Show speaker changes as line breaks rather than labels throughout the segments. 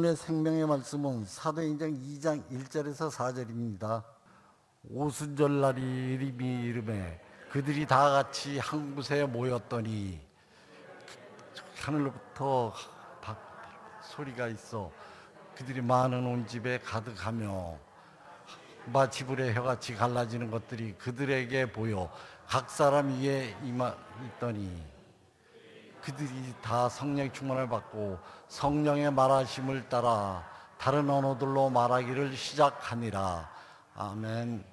하나님의 생명의 말씀은 사도행전 2장 1절에서 4절입니다. 오순절날이 이름이 이름에 그들이 다 같이 한 곳에 모였더니 하늘로부터 소리가 있어 그들이 많은 온 집에 가득하며 마치 불의 혀같이 갈라지는 것들이 그들에게 보여 각 사람 위에 있더니 그들이 다 성령의 충만을 받고 성령의 말하심을 따라 다른 언어들로 말하기를 시작하니라. 아멘.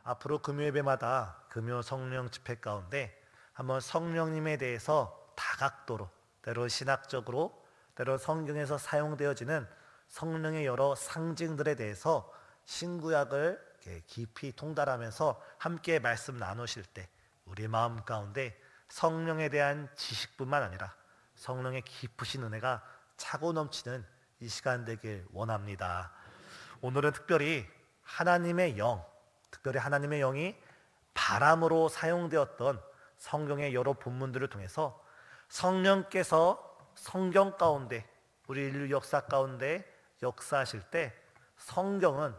앞으로 금요예배마다 금요 성령 집회 가운데 한번 성령님에 대해서 다각도로, 때로 신학적으로, 때로 성경에서 사용되어지는 성령의 여러 상징들에 대해서 신구약을 깊이 통달하면서 함께 말씀 나누실 때 우리 마음 가운데 성령에 대한 지식뿐만 아니라 성령의 깊으신 은혜가 차고 넘치는 이 시간 되길 원합니다. 오늘은 특별히 하나님의 영, 특별히 하나님의 영이 바람으로 사용되었던 성경의 여러 본문들을 통해서 성령께서 성경 가운데 우리 인류 역사 가운데 역사하실 때 성경은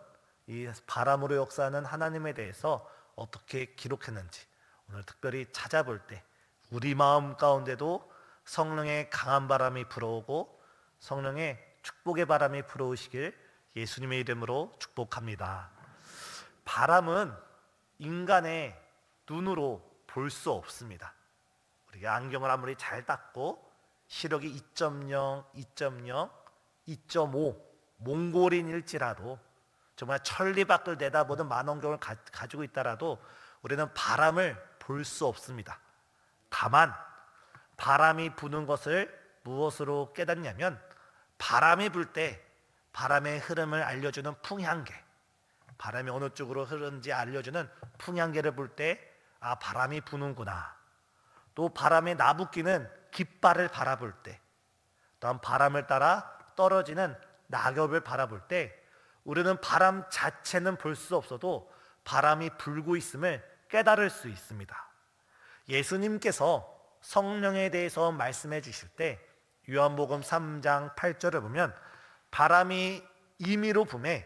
이 바람으로 역사하는 하나님에 대해서 어떻게 기록했는지 오늘 특별히 찾아볼 때 우리 마음 가운데도 성령의 강한 바람이 불어오고 성령의 축복의 바람이 불어오시길 예수님의 이름으로 축복합니다. 바람은 인간의 눈으로 볼 수 없습니다. 우리가 안경을 아무리 잘 닦고 시력이 2.0, 2.0, 2.5 몽골인일지라도 정말 천리 밖을 내다보는 만원경을 가지고 있다라도 우리는 바람을 볼 수 없습니다. 다만 바람이 부는 것을 무엇으로 깨닫냐면 바람이 불 때 바람의 흐름을 알려주는 풍향계, 바람이 어느 쪽으로 흐르는지 알려주는 풍향계를 볼 때 아 바람이 부는구나. 또 바람에 나부끼는 깃발을 바라볼 때, 또한 바람을 따라 떨어지는 낙엽을 바라볼 때 우리는 바람 자체는 볼 수 없어도 바람이 불고 있음을 깨달을 수 있습니다. 예수님께서 성령에 대해서 말씀해 주실 때 요한복음 3장 8절을 보면 바람이 임의로 분에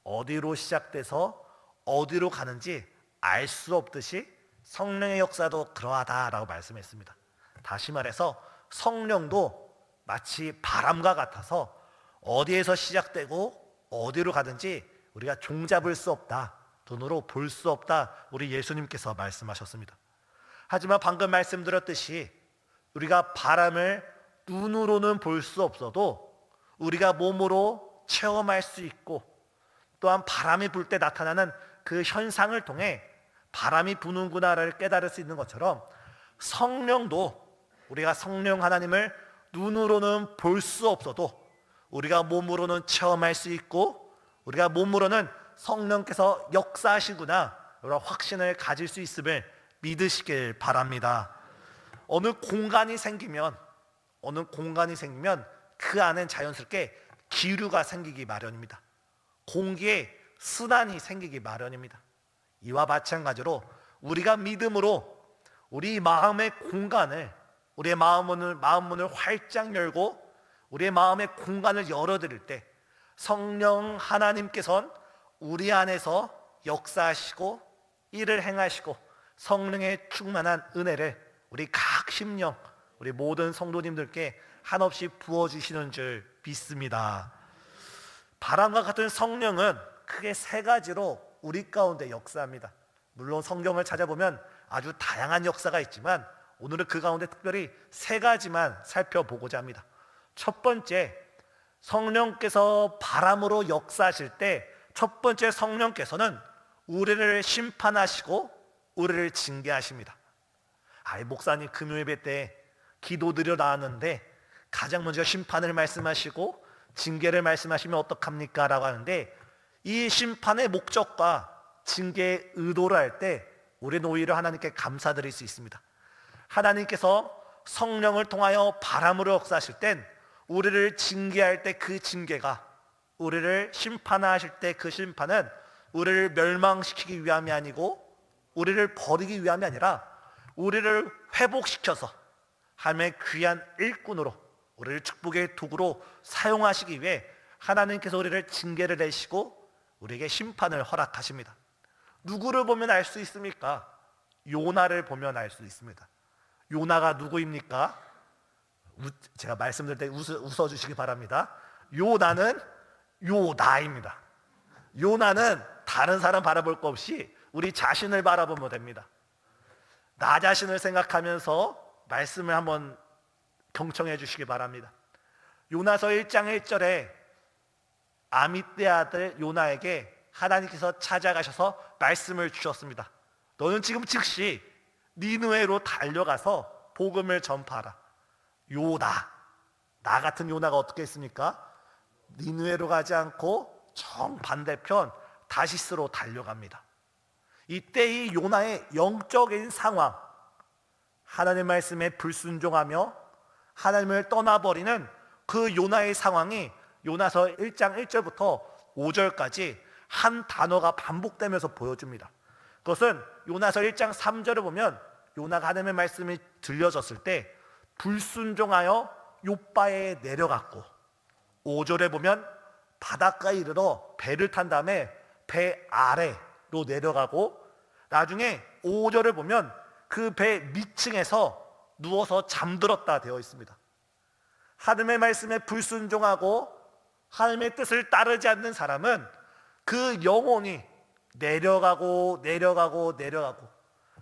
어디로 시작돼서 어디로 가는지 알 수 없듯이 성령의 역사도 그러하다라고 말씀했습니다. 다시 말해서 성령도 마치 바람과 같아서 어디에서 시작되고 어디로 가든지 우리가 종잡을 수 없다, 눈으로 볼 수 없다, 우리 예수님께서 말씀하셨습니다. 하지만 방금 말씀드렸듯이 우리가 바람을 눈으로는 볼 수 없어도 우리가 몸으로 체험할 수 있고 또한 바람이 불 때 나타나는 그 현상을 통해 바람이 부는구나를 깨달을 수 있는 것처럼 성령도 우리가 성령 하나님을 눈으로는 볼 수 없어도 우리가 몸으로는 체험할 수 있고 우리가 몸으로는 성령께서 역사하시구나 이런 확신을 가질 수 있음을 믿으시길 바랍니다. 어느 공간이 생기면 그 안엔 자연스럽게 기류가 생기기 마련입니다. 공기에 순환이 생기기 마련입니다. 이와 마찬가지로 우리가 믿음으로 우리 마음의 공간을, 우리의 마음 문을 활짝 열고 우리의 마음의 공간을 열어드릴 때 성령 하나님께서는 우리 안에서 역사하시고 일을 행하시고 성령의 충만한 은혜를 우리 각 심령, 우리 모든 성도님들께 한없이 부어주시는 줄 믿습니다. 바람과 같은 성령은 크게 세 가지로 우리 가운데 역사합니다. 물론 성경을 찾아보면 아주 다양한 역사가 있지만 오늘은 그 가운데 특별히 세 가지만 살펴보고자 합니다. 첫 번째, 성령께서 바람으로 역사하실 때 첫 번째 성령께서는 우리를 심판하시고 우리를 징계하십니다. 목사님 금요예배 때 기도드려 나왔는데 가장 먼저 심판을 말씀하시고 징계를 말씀하시면 어떡합니까? 라고 하는데 이 심판의 목적과 징계의 의도를 할 때 우리는 오히려 하나님께 감사드릴 수 있습니다. 하나님께서 성령을 통하여 바람으로 역사하실 땐 우리를 징계할 때 그 징계가, 우리를 심판하실 때 그 심판은 우리를 멸망시키기 위함이 아니고 우리를 버리기 위함이 아니라 우리를 회복시켜서 하나님의 귀한 일꾼으로 우리를 축복의 도구로 사용하시기 위해 하나님께서 우리를 징계를 내시고 우리에게 심판을 허락하십니다. 누구를 보면 알 수 있습니까? 요나를 보면 알 수 있습니다. 요나가 누구입니까? 제가 말씀드릴 때 웃어주시기 바랍니다. 요나는 요나입니다. 요나는 다른 사람 바라볼 것 없이 우리 자신을 바라보면 됩니다. 나 자신을 생각하면서 말씀을 한번 경청해 주시기 바랍니다. 요나서 1장 1절에 아미떼 아들 요나에게 하나님께서 찾아가셔서 말씀을 주셨습니다. 너는 지금 즉시 니느웨로 달려가서 복음을 전파하라. 요나, 나 같은 요나가 어떻게 했습니까? 니느웨로 가지 않고 정반대편 다시스로 달려갑니다. 이때 이 요나의 영적인 상황, 하나님의 말씀에 불순종하며 하나님을 떠나버리는 그 요나의 상황이 요나서 1장 1절부터 5절까지 한 단어가 반복되면서 보여줍니다. 그것은 요나서 1장 3절을 보면 요나가 하나님의 말씀이 들려졌을 때 불순종하여 욥바에 내려갔고, 5절에 보면 바닷가에 이르러 배를 탄 다음에 배 아래로 내려가고, 나중에 5절을 보면 그 배 밑층에서 누워서 잠들었다 되어 있습니다. 하나님의 말씀에 불순종하고 하나님의 뜻을 따르지 않는 사람은 그 영혼이 내려가고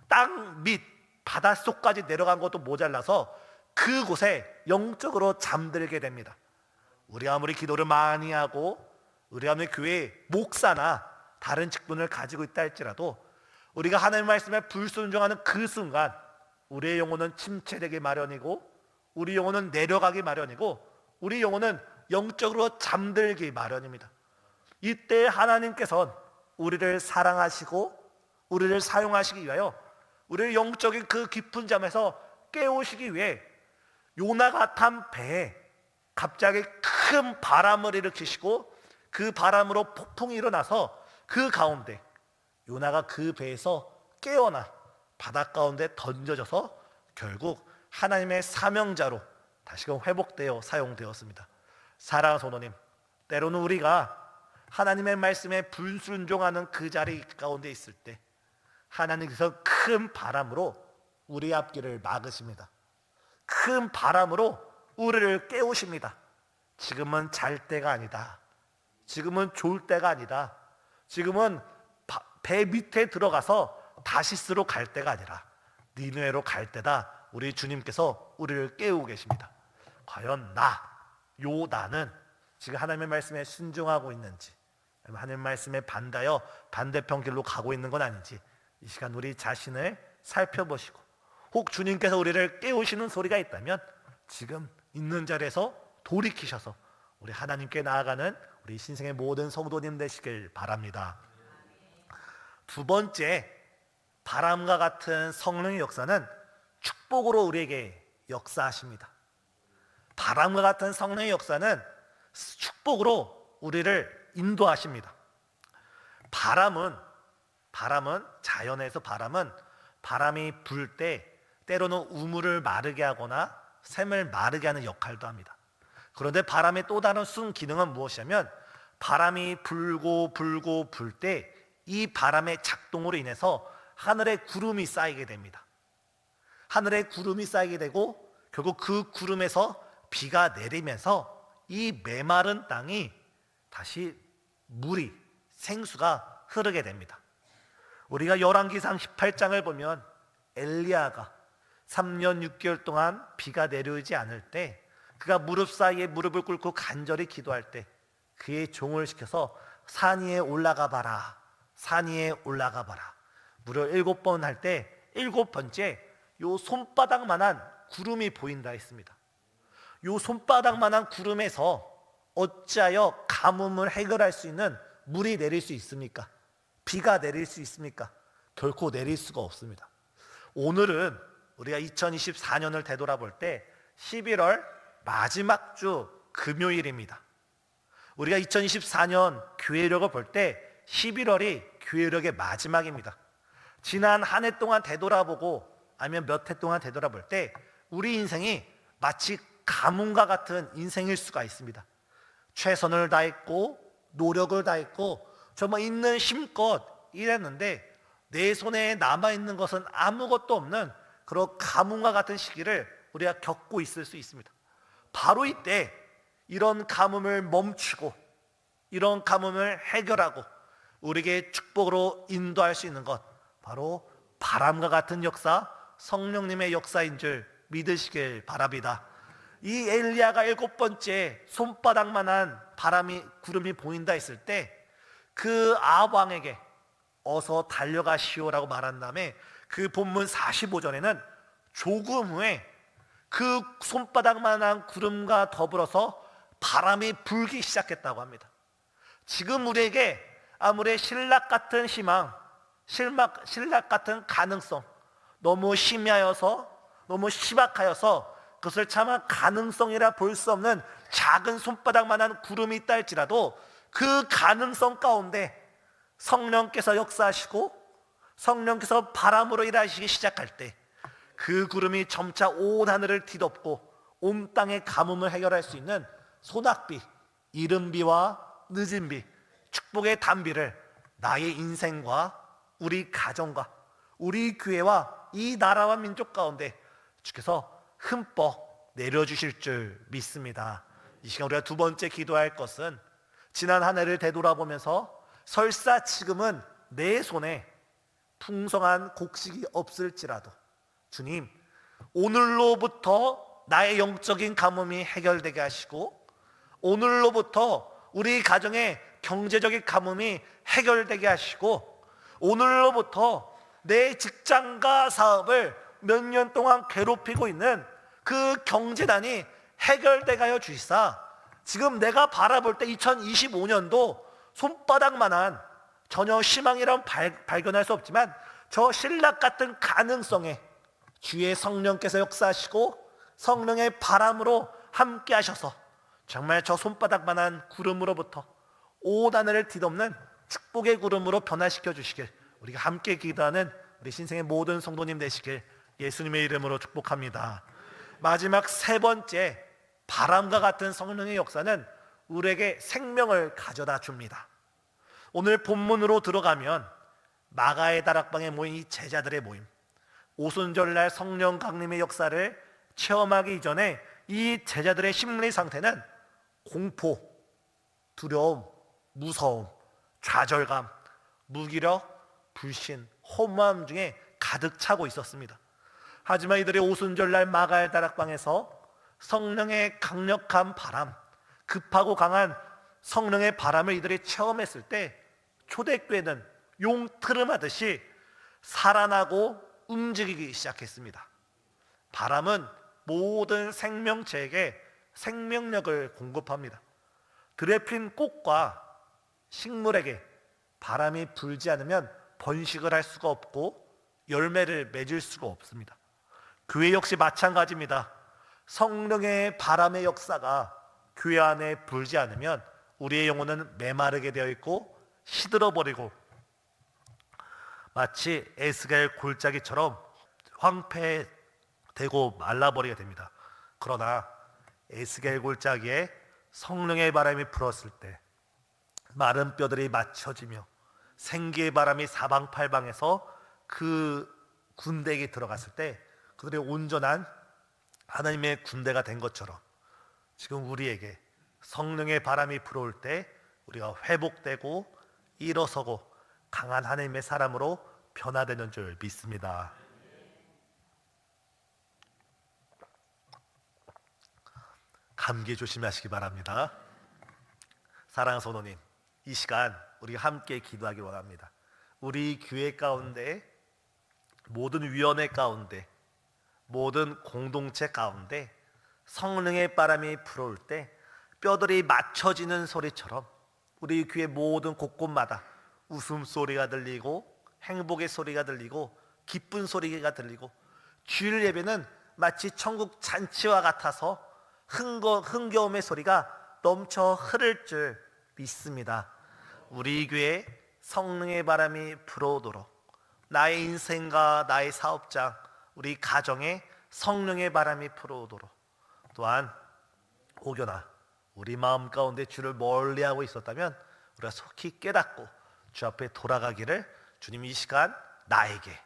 땅 밑 바닷속까지 내려간 것도 모자라서 그곳에 영적으로 잠들게 됩니다. 우리 아무리 기도를 많이 하고 우리 아무리 교회 목사나 다른 직분을 가지고 있다 할지라도 우리가 하나님의 말씀에 불순종하는 그 순간 우리의 영혼은 침체되기 마련이고, 우리 영혼은 내려가기 마련이고, 우리 영혼은 영적으로 잠들기 마련입니다. 이때 하나님께서는 우리를 사랑하시고 우리를 사용하시기 위하여 우리를 영적인 그 깊은 잠에서 깨우시기 위해 요나가 탄 배에 갑자기 큰 바람을 일으키시고 그 바람으로 폭풍이 일어나서 그 가운데 요나가 그 배에서 깨어나 바닷 가운데 던져져서 결국 하나님의 사명자로 다시금 회복되어 사용되었습니다. 사랑하는 성도님, 때로는 우리가 하나님의 말씀에 불순종하는 그 자리 가운데 있을 때 하나님께서 큰 바람으로 우리 앞길을 막으십니다. 큰 바람으로 우리를 깨우십니다. 지금은 잘 때가 아니다. 지금은 좋을 때가 아니다. 지금은 배 밑에 들어가서 다시스로 갈 때가 아니라 니느웨로 갈 때다. 우리 주님께서 우리를 깨우고 계십니다. 과연 요나는 지금 하나님의 말씀에 순종하고 있는지, 하나님의 말씀에 반대하여 반대편 길로 가고 있는 건 아닌지 이 시간 우리 자신을 살펴보시고, 혹 주님께서 우리를 깨우시는 소리가 있다면 지금 있는 자리에서 돌이키셔서 우리 하나님께 나아가는 우리 신생의 모든 성도님 되시길 바랍니다. 두 번째, 바람과 같은 성령의 역사는 축복으로 우리에게 역사하십니다. 바람과 같은 성령의 역사는 축복으로 우리를 인도하십니다. 바람은 자연에서 바람이 불 때 때로는 우물을 마르게 하거나 샘을 마르게 하는 역할도 합니다. 그런데 바람의 또 다른 순 기능은 무엇이냐면, 바람이 불고 불 때 이 바람의 작동으로 인해서 하늘에 구름이 쌓이게 됩니다. 하늘에 구름이 쌓이게 되고 결국 그 구름에서 비가 내리면서 이 메마른 땅이 다시 물이, 생수가 흐르게 됩니다. 우리가 열왕기상 18장을 보면 엘리야가 3년 6개월 동안 비가 내려오지 않을 때 그가 무릎 사이에 무릎을 꿇고 간절히 기도할 때 그의 종을 시켜서 산 위에 올라가 봐라, 산 위에 올라가 봐라. 무려 7번 할 때 7번째 요 손바닥만한 구름이 보인다 했습니다. 요 손바닥만한 구름에서 어찌하여 가뭄을 해결할 수 있는 물이 내릴 수 있습니까? 비가 내릴 수 있습니까? 결코 내릴 수가 없습니다. 오늘은 우리가 2024년을 되돌아볼 때 11월 마지막 주 금요일입니다. 우리가 2024년 교회력을 볼 때 11월이 교회력의 마지막입니다. 지난 한 해 동안 되돌아보고 아니면 몇 해 동안 되돌아볼 때 우리 인생이 마치 가뭄과 같은 인생일 수가 있습니다. 최선을 다했고 노력을 다했고 정말 있는 힘껏 일했는데 내 손에 남아있는 것은 아무것도 없는 그런 가뭄과 같은 시기를 우리가 겪고 있을 수 있습니다. 바로 이때 이런 가뭄을 멈추고 이런 가뭄을 해결하고 우리에게 축복으로 인도할 수 있는 것, 바로 바람과 같은 역사, 성령님의 역사인 줄 믿으시길 바랍니다. 이 엘리야가 7번째 손바닥만한 구름이 보인다 했을 때 그 아합왕에게 어서 달려가시오라고 말한 다음에 그 본문 45절에는 조금 후에 그 손바닥만한 구름과 더불어서 바람이 불기 시작했다고 합니다. 지금 우리에게 아무리 신락 같은 희망, 신락 같은 가능성, 너무 심야여서, 너무 심각하여서 그것을 차마 가능성이라 볼 수 없는 작은 손바닥만한 구름이 있다 할지라도 그 가능성 가운데 성령께서 역사하시고 성령께서 바람으로 일하시기 시작할 때 그 구름이 점차 온 하늘을 뒤덮고 온 땅의 가뭄을 해결할 수 있는 소낙비, 이른 비와 늦은 비, 축복의 단비를 나의 인생과 우리 가정과 우리 교회와 이 나라와 민족 가운데 주께서 흠뻑 내려주실 줄 믿습니다. 이 시간 우리가 두 번째 기도할 것은 지난 한 해를 되돌아보면서 설사 지금은 내 손에 풍성한 곡식이 없을지라도 주님, 오늘로부터 나의 영적인 가뭄이 해결되게 하시고 오늘로부터 우리 가정의 경제적인 가뭄이 해결되게 하시고 오늘로부터 내 직장과 사업을 몇 년 동안 괴롭히고 있는 그 경제난이 해결되게 하여 주시사 지금 내가 바라볼 때 2025년도 손바닥만한 전혀 희망이란 발견할 수 없지만 저 신락 같은 가능성에 주의 성령께서 역사하시고 성령의 바람으로 함께 하셔서 정말 저 손바닥만한 구름으로부터 온 하늘을 뒤덮는 축복의 구름으로 변화시켜 주시길 우리가 함께 기도하는 우리 신생의 모든 성도님 되시길 예수님의 이름으로 축복합니다. 마지막 세 번째, 바람과 같은 성령의 역사는 우리에게 생명을 가져다 줍니다. 오늘 본문으로 들어가면 마가의 다락방에 모인 이 제자들의 모임, 오순절날 성령 강림의 역사를 체험하기 이전에 이 제자들의 심리 상태는 공포, 두려움, 무서움, 좌절감, 무기력, 불신, 허무함 중에 가득 차고 있었습니다. 하지만 이들의 오순절날 마가의 다락방에서 성령의 강력한 바람, 급하고 강한 성령의 바람을 이들이 체험했을 때 초대교회는 용트름하듯이 살아나고 움직이기 시작했습니다. 바람은 모든 생명체에게 생명력을 공급합니다. 들에 핀 꽃과 식물에게 바람이 불지 않으면 번식을 할 수가 없고 열매를 맺을 수가 없습니다. 교회 역시 마찬가지입니다. 성령의 바람의 역사가 교회 안에 불지 않으면 우리의 영혼은 메마르게 되어 있고 시들어버리고 마치 에스겔 골짜기처럼 황폐되고 말라버리게 됩니다. 그러나 에스겔 골짜기에 성령의 바람이 불었을 때 마른 뼈들이 맞춰지며 생기의 바람이 사방팔방에서 그 군대에 들어갔을 때 그들의 온전한 하나님의 군대가 된 것처럼 지금 우리에게 성령의 바람이 불어올 때 우리가 회복되고 일어서고 강한 하나님의 사람으로 변화되는 줄 믿습니다. 감기 조심하시기 바랍니다. 사랑하는 성도님, 이 시간 우리 함께 기도하기 원합니다. 우리 교회 가운데, 모든 위원회 가운데, 모든 공동체 가운데 성령의 바람이 불어올 때 뼈들이 맞춰지는 소리처럼 우리 교회 모든 곳곳마다 웃음소리가 들리고 행복의 소리가 들리고 기쁜 소리가 들리고 주일 예배는 마치 천국 잔치와 같아서 흥겨움의 소리가 넘쳐 흐를 줄 믿습니다. 우리 교회에 성령의 바람이 불어오도록 나의 인생과 나의 사업장, 우리 가정에 성령의 바람이 불어오도록 또한 혹여나 우리 마음 가운데 주를 멀리하고 있었다면 우리가 속히 깨닫고 주 앞에 돌아가기를 주님 이 시간 나에게,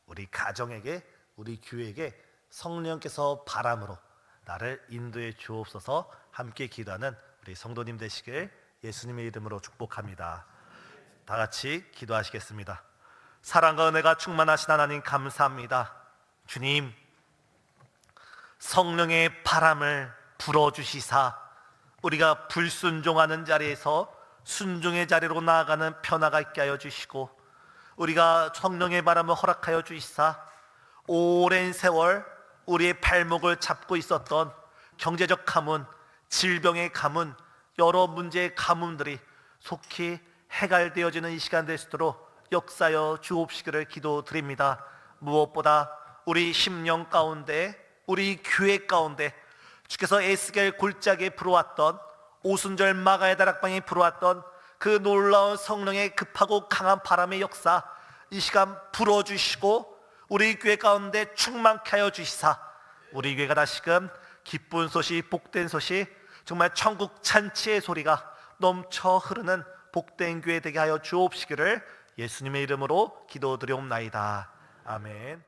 우리 가정에게, 우리 교회에게 성령께서 바람으로 나를 인도해 주옵소서. 함께 기도하는 우리 성도님 되시길 예수님의 이름으로 축복합니다. 다 같이 기도하시겠습니다. 사랑과 은혜가 충만하신 하나님 감사합니다. 주님, 성령의 바람을 불어주시사 우리가 불순종하는 자리에서 순종의 자리로 나아가는 변화가 있게 하여 주시고, 우리가 성령의 바람을 허락하여 주시사 오랜 세월 우리의 발목을 잡고 있었던 경제적 가문, 질병의 가문, 여러 문제의 가문들이 속히 해갈되어지는 이 시간 될 수 있도록 역사여 주옵시기를 기도드립니다. 무엇보다 우리 심령 가운데, 우리 교회 가운데 주께서 에스겔 골짜기에 불어왔던, 오순절 마가의 다락방에 불어왔던 그 놀라운 성령의 급하고 강한 바람의 역사, 이 시간 불어주시고 우리 교회 가운데 충만케 하여 주시사 우리 교회가 다시금 기쁜 소식, 복된 소식, 정말 천국 잔치의 소리가 넘쳐 흐르는 복된 교회 되게 하여 주옵시기를 예수님의 이름으로 기도드리옵나이다. 아멘.